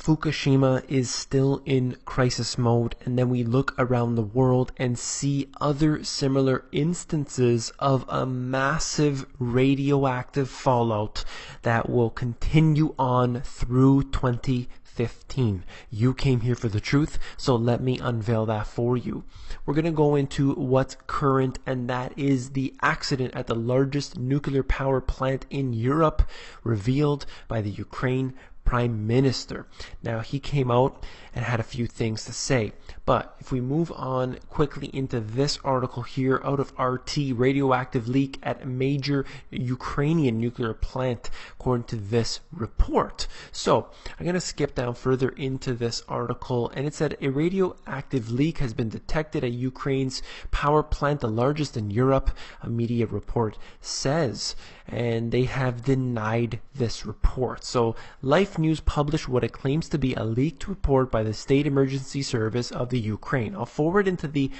Fukushima is still in crisis mode, and then we look around the world and see other similar instances of a massive radioactive fallout that will continue on through 2015. You came here for the truth, so let me unveil that for you. We're going to go into what's current, and that is the accident at the largest nuclear power plant in Europe, revealed by the Ukraine Prime Minister. Now, he came out and had a few things to say, but if we move on quickly into this article here out of RT, radioactive leak at a major Ukrainian nuclear plant, according to this report. So I'm going to skip down further into this article, and it said a radioactive leak has been detected at Ukraine's power plant, the largest in Europe, a media report says, and they have denied this report. So Life News published what it claims to be a leaked report by the State Emergency Service of the Ukraine. I'll forward into the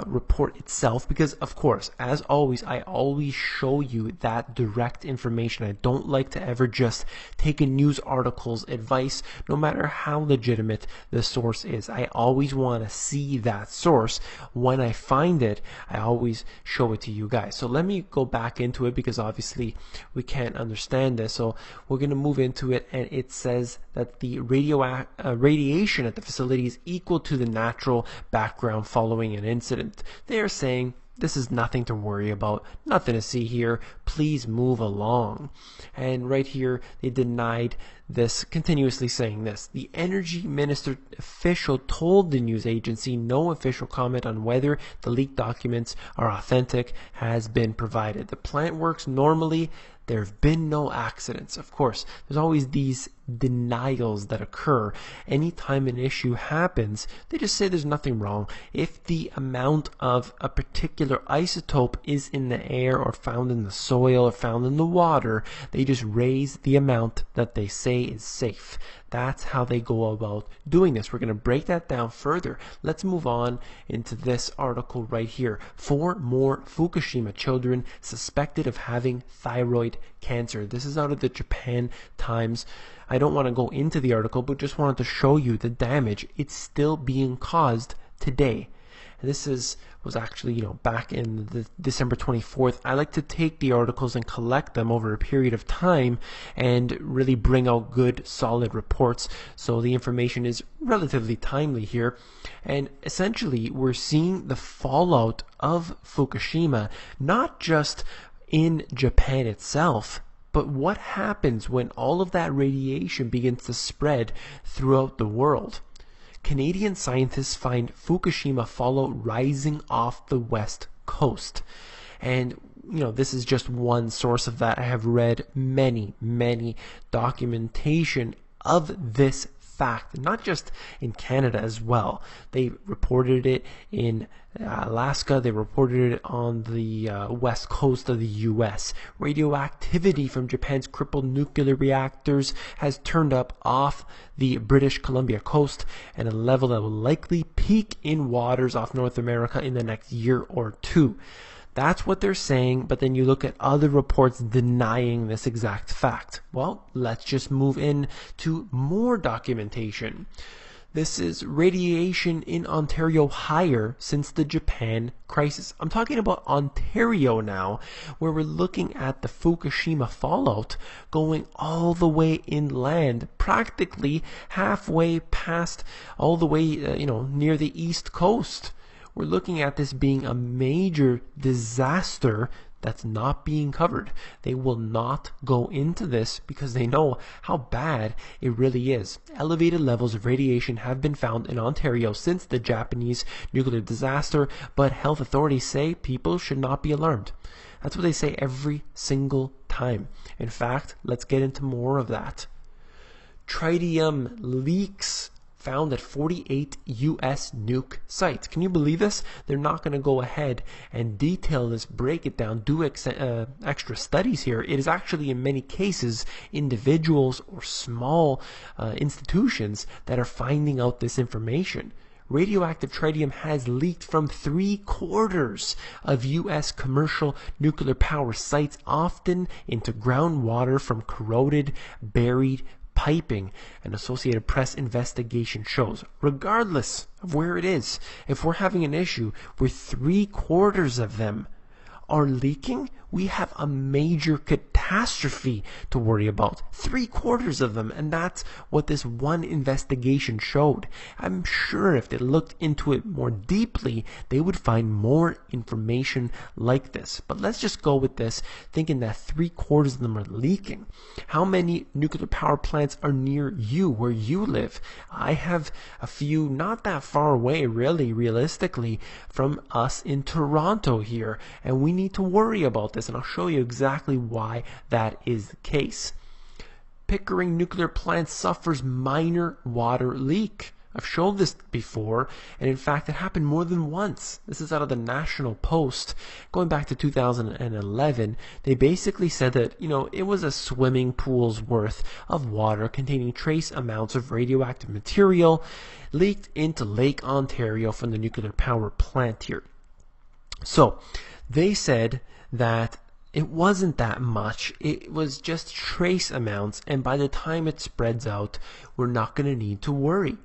report itself because, of course, as always, I always show you that direct information. I don't like to ever just take a news article's advice, no matter how legitimate the source is. I always want to see that source. When I find it, I always show it to you guys. So let me go back into it because obviously we can't understand this. So we're going to move into it, and it says that the radiation at the facility is equal to the natural background following an incident. They are saying this is nothing to worry about, nothing to see here, please move along. And right here they denied this, continuously saying this. The energy minister official told the news agency no official comment on whether the leaked documents are authentic has been provided. The plant works normally. There have been no accidents. Of course, there's always these denials that occur. Anytime an issue happens, they just say there's nothing wrong. If the amount of a particular isotope is in the air or found in the soil or found in the water, they just raise the amount that they say is safe. That's how they go about doing this. We're going to break that down further. Let's move on into this article right here. 4 more Fukushima children suspected of having thyroid cancer. This is out of the Japan Times. I don't want to go into the article, but just wanted to show you the damage. It's still being caused today. And this was actually, back in the December 24th. I like to take the articles and collect them over a period of time and really bring out good, solid reports. So the information is relatively timely here. And essentially, we're seeing the fallout of Fukushima, not just in Japan itself, but what happens when all of that radiation begins to spread throughout the world? Canadian scientists find Fukushima fallout rising off the west coast. And, this is just one source of that. I have read many documentation of this fact, not just in Canada as well. They reported it in Alaska. They reported it on the west coast of the US. Radioactivity from Japan's crippled nuclear reactors has turned up off the British Columbia coast at a level that will likely peak in waters off North America in the next year or two. That's what they're saying, but then you look at other reports denying this exact fact. Well, let's just move in to more documentation. This is radiation in Ontario higher since the Japan crisis. I'm talking about Ontario now, where we're looking at the Fukushima fallout going all the way inland, practically halfway past, all the way, near the east coast. We're looking at this being a major disaster that's not being covered. They will not go into this because they know how bad it really is. Elevated levels of radiation have been found in Ontario since the Japanese nuclear disaster, but health authorities say people should not be alarmed. That's what they say every single time. In fact, let's get into more of that. Tritium leaks found at 48 U.S. nuke sites. Can you believe this? They're not going to go ahead and detail this, break it down, do extra studies here. It is actually, in many cases, individuals or small institutions that are finding out this information. Radioactive tritium has leaked from 3/4 of U.S. commercial nuclear power sites, often into groundwater from corroded, buried piping, and Associated Press investigation shows, regardless of where it is, if we're having an issue where 3/4 of them are leaking, we have a major catastrophe to worry about. 3/4 of them, and that's what this one investigation showed. I'm sure if they looked into it more deeply, they would find more information like this. But let's just go with this, thinking that 3/4 of them are leaking. How many nuclear power plants are near you, where you live? I have a few not that far away, really, realistically, from us in Toronto here, and we need to worry about this, and I'll show you exactly why that is the case. Pickering nuclear plant suffers minor water leak. I've shown this before, and in fact it happened more than once. This is out of the National Post. Going back to 2011, they basically said that, it was a swimming pool's worth of water containing trace amounts of radioactive material leaked into Lake Ontario from the nuclear power plant here. So, they said that it wasn't that much. It was just trace amounts, and by the time it spreads out, we're not going to need to worry.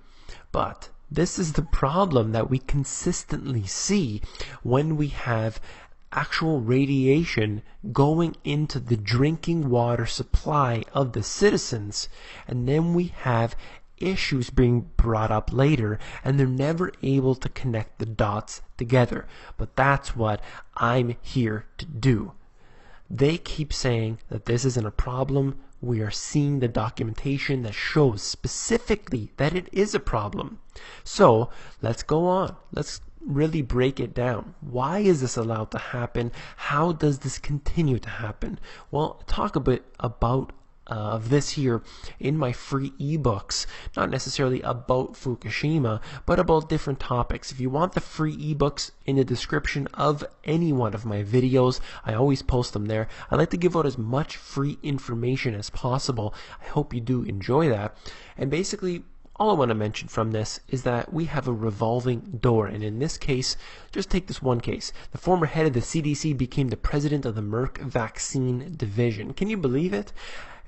But this is the problem that we consistently see when we have actual radiation going into the drinking water supply of the citizens, and then we have issues being brought up later, and they're never able to connect the dots together. But that's what I'm here to do. They keep saying that this isn't a problem. We are seeing the documentation that shows specifically that it is a problem. So let's go on. Let's really break it down. Why is this allowed to happen? How does this continue to happen? Well, talk a bit about of this here in my free ebooks, not necessarily about Fukushima, but about different topics. If you want the free ebooks in the description of any one of my videos, I always post them there. I like to give out as much free information as possible. I hope you do enjoy that. And basically, all I want to mention from this is that we have a revolving door, and in this case, just take this one case. The former head of the CDC became the president of the Merck vaccine division. Can you believe it?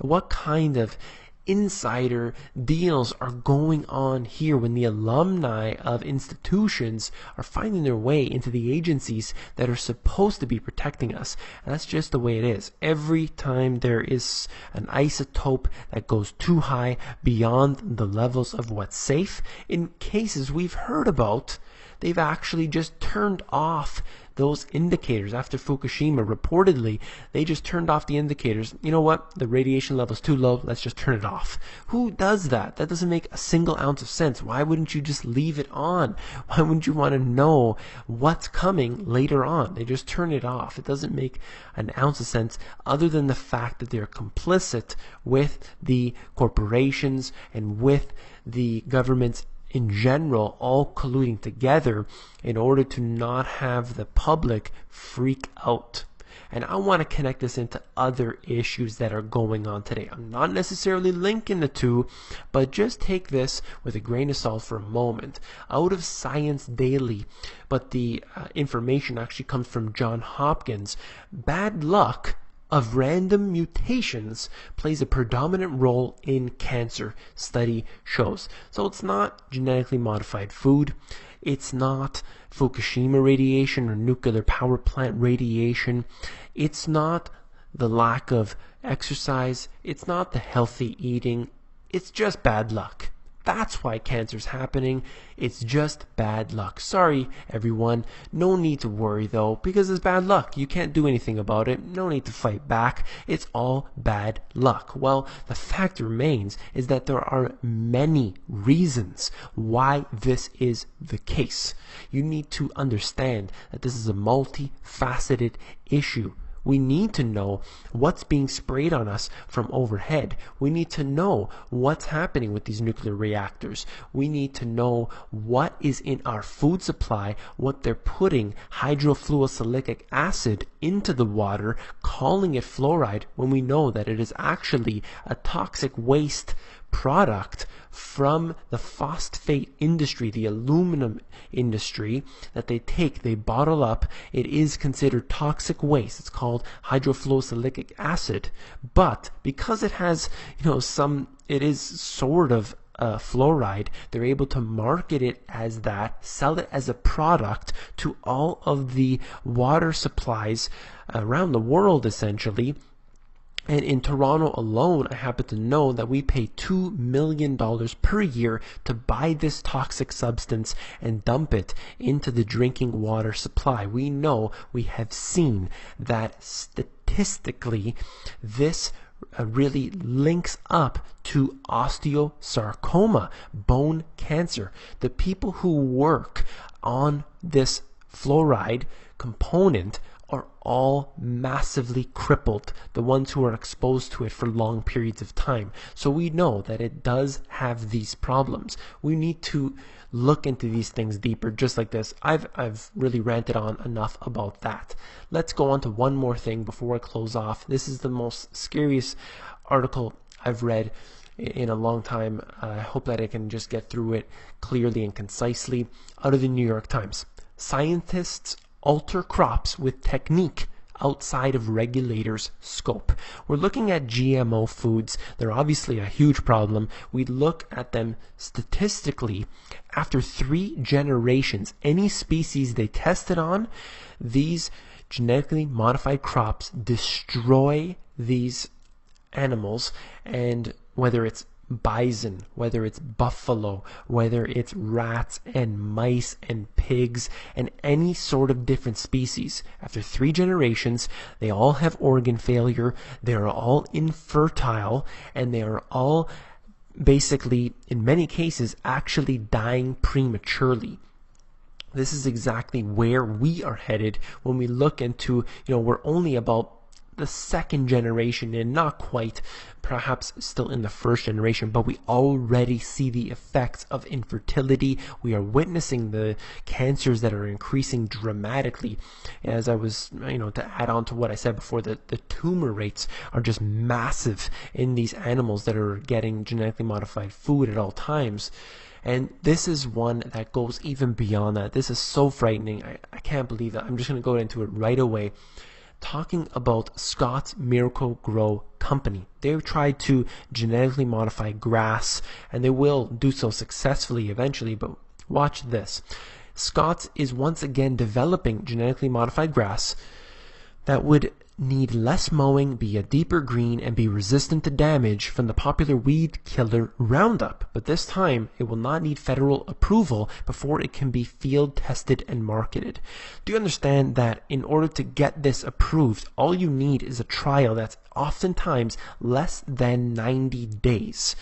What kind of insider deals are going on here when the alumni of institutions are finding their way into the agencies that are supposed to be protecting us? And that's just the way it is. Every time there is an isotope that goes too high beyond the levels of what's safe, in cases we've heard about, they've actually just turned off those indicators. After Fukushima, reportedly, they just turned off the indicators. You know what? The radiation level's too low. Let's just turn it off. Who does that? That doesn't make a single ounce of sense. Why wouldn't you just leave it on? Why wouldn't you want to know what's coming later on? They just turn it off. It doesn't make an ounce of sense, other than the fact that they're complicit with the corporations and with the government's in general, all colluding together in order to not have the public freak out. And I want to connect this into other issues that are going on today. I'm not necessarily linking the two, but just take this with a grain of salt for a moment. Out of Science Daily, but the information actually comes from Johns Hopkins. Bad luck of random mutations plays a predominant role in cancer, study shows. So it's not genetically modified food. It's not Fukushima radiation or nuclear power plant radiation. It's not the lack of exercise. It's not the healthy eating. It's just bad luck. That's why cancer's happening. It's just bad luck. Sorry, everyone. No need to worry, though, because it's bad luck. You can't do anything about it. No need to fight back. It's all bad luck. Well, the fact remains is that there are many reasons why this is the case. You need to understand that this is a multifaceted issue. We need to know what's being sprayed on us from overhead. We need to know what's happening with these nuclear reactors. We need to know what is in our food supply, what they're putting hydrofluorosilicic acid into the water, calling it fluoride, when we know that it is actually a toxic waste product from the phosphate industry, the aluminum industry, that they bottle up. It is considered toxic waste. It's called hydrofluorosilicic acid, but because it has, it is sort of fluoride, they're able to market it as that, sell it as a product to all of the water supplies around the world, essentially. And in Toronto alone, I happen to know that we pay $2 million per year to buy this toxic substance and dump it into the drinking water supply. We know, we have seen that statistically this really links up to osteosarcoma, bone cancer. The people who work on this fluoride component are all massively crippled, the ones who are exposed to it for long periods of time. So we know that it does have these problems. We need to look into these things deeper, just like this. I've really ranted on enough about that. Let's go on to one more thing before I close off. This is the most scariest article I've read in a long time. I hope that I can just get through it clearly and concisely. Out of the New York Times. Scientists alter crops with technique outside of regulators' scope. We're looking at GMO foods. They're obviously a huge problem. We look at them statistically. After 3 generations, any species they tested on, these genetically modified crops destroy these animals, and whether it's bison, whether it's buffalo, whether it's rats and mice and pigs and any sort of different species. After 3 generations, they all have organ failure, they are all infertile, and they are all basically, in many cases, actually dying prematurely. This is exactly where we are headed when we look into, we're only about the 2nd generation and not quite, perhaps still in the 1st generation, but we already see the effects of infertility. We are witnessing the cancers that are increasing dramatically. As I was, to add on to what I said before, the tumor rates are just massive in these animals that are getting genetically modified food at all times. And this is one that goes even beyond that. This is so frightening. I can't believe that. I'm just going to go into it right away. Talking about Scott's Miracle-Gro company. They've tried to genetically modify grass, and they will do so successfully eventually, but watch this. Scott's is once again developing genetically modified grass that would need less mowing, be a deeper green, and be resistant to damage from the popular weed killer Roundup. But this time, it will not need federal approval before it can be field tested and marketed. Do you understand that in order to get this approved, all you need is a trial that's oftentimes less than 90 days?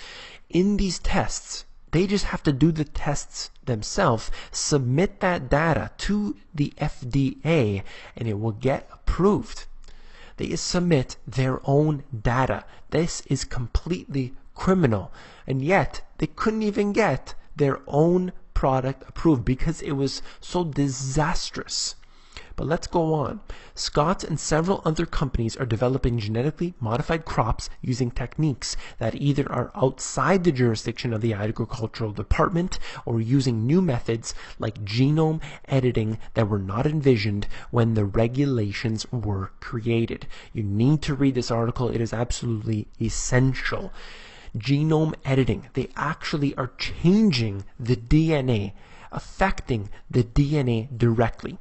In these tests, they just have to do the tests themselves, submit that data to the FDA, and it will get approved. They submit their own data. This is completely criminal. And yet, they couldn't even get their own product approved because it was so disastrous. But let's go on. Scott and several other companies are developing genetically modified crops using techniques that either are outside the jurisdiction of the agricultural department or using new methods like genome editing that were not envisioned when the regulations were created. You need to read this article. It is absolutely essential. Genome editing. They actually are changing the DNA, affecting the DNA directly.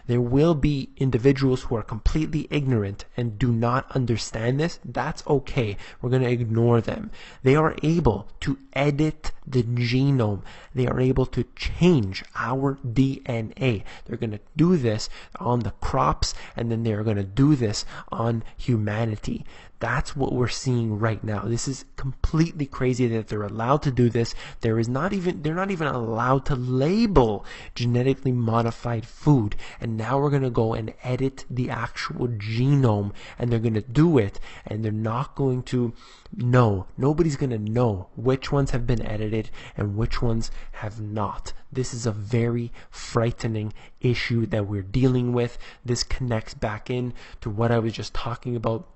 There will be individuals who are completely ignorant and do not understand this. That's okay. We're going to ignore them. They are able to edit the genome. They are able to change our DNA. They're going to do this on the crops, and then they're going to do this on humanity. That's what we're seeing right now. This is completely crazy that they're allowed to do this. They're not even allowed to label genetically modified food. And now we're going to go and edit the actual genome, and they're going to do it, and they're not going to know. Nobody's going to know which ones have been edited and which ones have not. This is a very frightening issue that we're dealing with. This connects back in to what I was just talking about.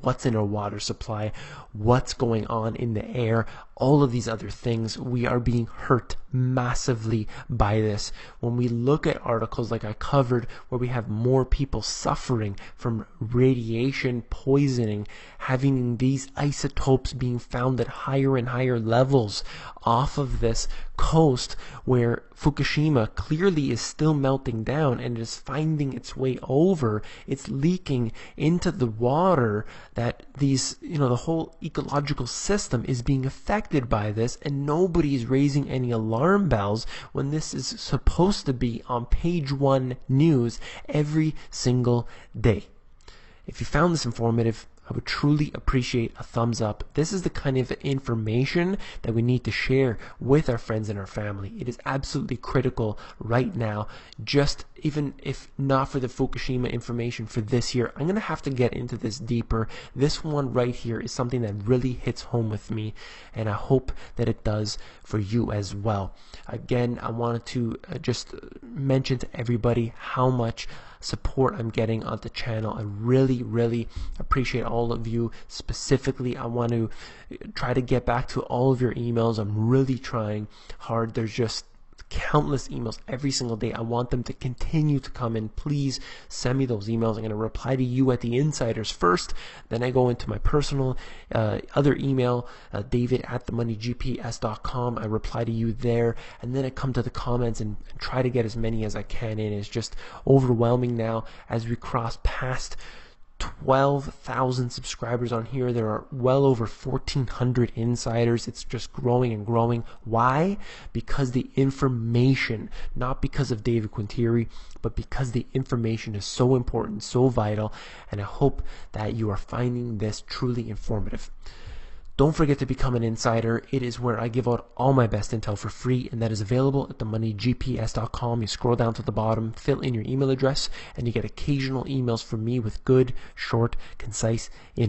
What's in our water supply, what's going on in the air, all of these other things, we are being hurt massively by this. When we look at articles like I covered where we have more people suffering from radiation poisoning, having these isotopes being found at higher and higher levels off of this coast where Fukushima clearly is still melting down and is finding its way over, it's leaking into the water, that these, the whole ecological system is being affected by this, and nobody is raising any alarm bells when this is supposed to be on page 1 news every single day. If you found this informative, I would truly appreciate a thumbs up. This is the kind of information that we need to share with our friends and our family. It is absolutely critical right now. Just even if not for the Fukushima information for this year, I'm going to have to get into this deeper. This one right here is something that really hits home with me, and I hope that it does for you as well. Again, I wanted to just mention to everybody how much support I'm getting on the channel. I really, really appreciate all of you. Specifically, I want to try to get back to all of your emails. I'm really trying hard. There's just countless emails every single day. I want them to continue to come in. Please send me those emails. I'm going to reply to you at the insiders first, then I go into my personal other email, david@themoneygps.com. I reply to you there, and then I come to the comments and try to get as many as I can in. It's just overwhelming now as we cross past 12,000 subscribers on here. There are well over 1,400 insiders. It's just growing and growing. Why? Because the information, not because of David Quintieri, but because the information is so important, so vital, and I hope that you are finding this truly informative. Don't forget to become an insider. It is where I give out all my best intel for free, and that is available at themoneygps.com. You scroll down to the bottom, fill in your email address, and you get occasional emails from me with good, short, concise info.